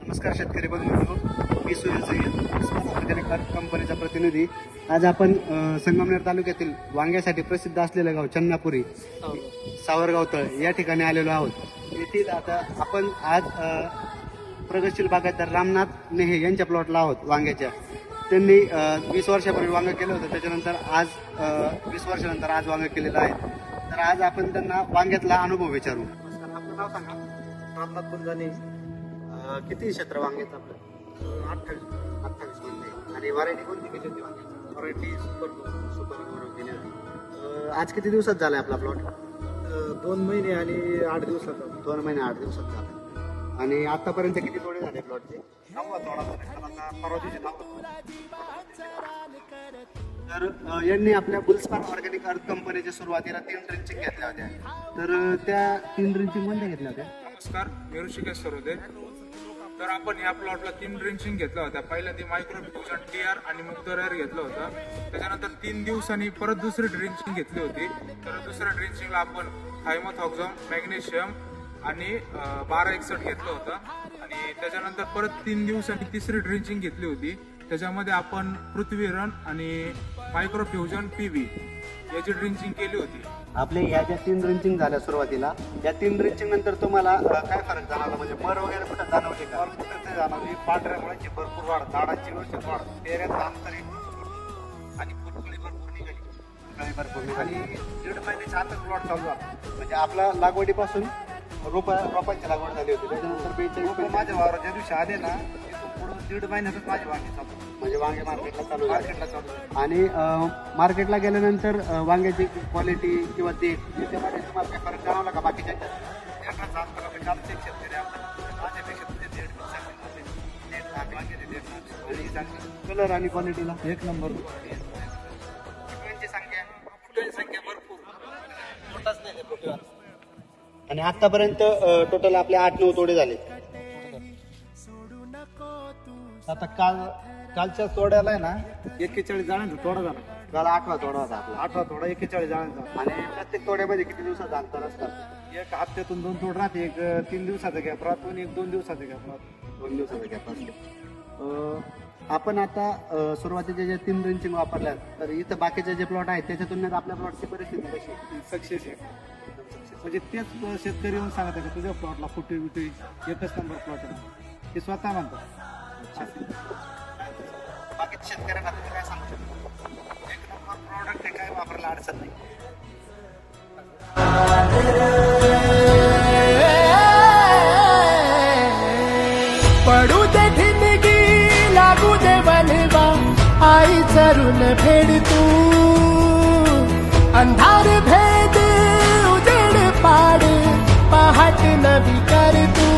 नमस्कार शेतकरी बंधूंनो, मी सुनील सय्यद ऑर्गॅनिक कंपनीचा प्रतिनिधी। आज आपण संगमनेर तालुक्यातील वांग्यासाठी प्रसिद्ध असलेलं गाव चन्नापुरी सावरगाव तळ या ठिकाणी आलेलो आहोत। येथील आता आपण आज प्रगतशील बागायतदार रामनाथ नेहे यांच्या प्लॉटला आहोत वांग्याच्या। त्यांनी 20 वर्षापूर्वी वांग केलं होतं, त्याच्यानंतर आज 20 वर्षानंतर आज वांग केलेलं आहे। तर आज आपण त्यांना वांग्यातला अनुभव विचारू। आपलं नाव सांगा। रामनाथ गुंजाने। किती क्षेत्र वांग्याचं आपलं? 28 मध्ये। आणि व्हरायटी कोणती किती होती वांग्याची? व्हरायटी सुपर केली। आज किती दिवसात झालाय आपला प्लॉट? 2 महिने आणि 8 दिवसात। 2 महिने 8 दिवसात झाला। आणि आतापर्यंत किती तोडे झाले प्लॉटचे? 9वा तोडा झाला, परवा दिवशी 9वा। तर यांनी आपल्या बुल्सपान ऑर्गॅनिक अर्थ कंपनीच्या सुरुवातीला 3 ड्रिंचिंग घेतल्या होत्या। तर त्या 3 ड्रिंचिंग कोणत्या घेतल्या होत्या? नमस्कार, मी ऋषिकेश सरोदे। तर आपण या प्लॉटला 3 ड्रिंचिंग घेतला होता। पहिला ती मायक्रोफ्युजन टीआर आणि मुक्तोरायर घेतला होता। त्याच्यानंतर 3 दिवसांनी परत दुसरी ड्रिंचिंग घेतली होती। तर दुसऱ्या ड्रिंचिंगला आपण थायमोथॉक्झम, मॅग्नेशियम आणि 1261 घेतलं होतं। आणि त्याच्यानंतर परत 3 दिवसांनी तिसरी ड्रिंचिंग घेतली होती। त्याच्यामध्ये आपण पृथ्वीरन आणि मायक्रोफ्युजन पीव्ही याची ड्रिंचिंग केली होती। आपले या ज्या 3 ड्रिंचिंग झाल्या सुरुवातीला, या 3 ड्रिंचिंग नंतर तुम्हाला काय फरक जाणवला? म्हणजे मर वगैरे कुठं जाणवले का? कुठे जाणवली? पांढऱ्या मुळांची भरपूर वाढ, झाडांची व्यवस्थित वाढ, पेऱ्याचं अंतर आणि फुटकुळी भरपूर निघाली आणि 1.5 महिन्याच्या आतच प्लॉट चालू झाला। म्हणजे आपला लागवडीपासून रोपांची लागवड झाली होती, त्याच्यानंतर 42 माझ्या वावरात ज्या दिवशी आले ना, पुढे 1.5 महिन्यातच माझी वांगी चालू, म्हणजे वांगे मार्केटला चालू झाले। आणि मार्केटला गेल्यानंतर वांग्याची क्वालिटी किंवा ते त्याच्यामध्ये तुम्हाला काय फरक जाणवला का बाकीच्या? कालचे शेतकरी माझ्यापेक्षा तुझे 1.5 लाख वांगे कलर आणि क्वालिटीला 1 नंबर। संख्या भरपूर मोठाच नाही। आणि आतापर्यंत टोटल आपले 8-9 तोडे झाले। आता कालच्या तोड्याला आहे ना 41 जणांचा तोडा झाला। काल 8वा तोडा होता आपला। 8वा तोडा 41 जणांचा। आणि प्रत्येक तोड्यामध्ये किती दिवसाचं अंतर असतात? एक हप्त्यातून 2 तोड राहते, एक 3 दिवसाचा गॅप राहतो आणि एक 2 दिवसाचा गॅप राहतो। 2 दिवसाचा गॅप असतो। आपण आता सुरुवातीच्या ज्या 3 ड्रिंचिंग वापरल्या, तर इथं बाकीचे जे प्लॉट आहेत त्याच्या तुलनेत आपल्या प्लॉटची परिस्थिती कशी? सक्सेस आहे। म्हणजे तेच शेतकरी येऊन सांगत आहे की तुझ्या प्लॉटला फुटी बिटी एकच नंबर प्लॉट आहे, ते स्वतः म्हणतात। बाकीच्या शेतकऱ्यांना तुम्ही काय सांगू शकता? 1 नंबर प्रॉडक्ट आहे, काय वापरायला अडचण नाही। पडू दे ठिणगी, लागू दे बनवा, आई चरून फेड तू, अंधार भेद उजेड पाड, पहाट नवी कर तू।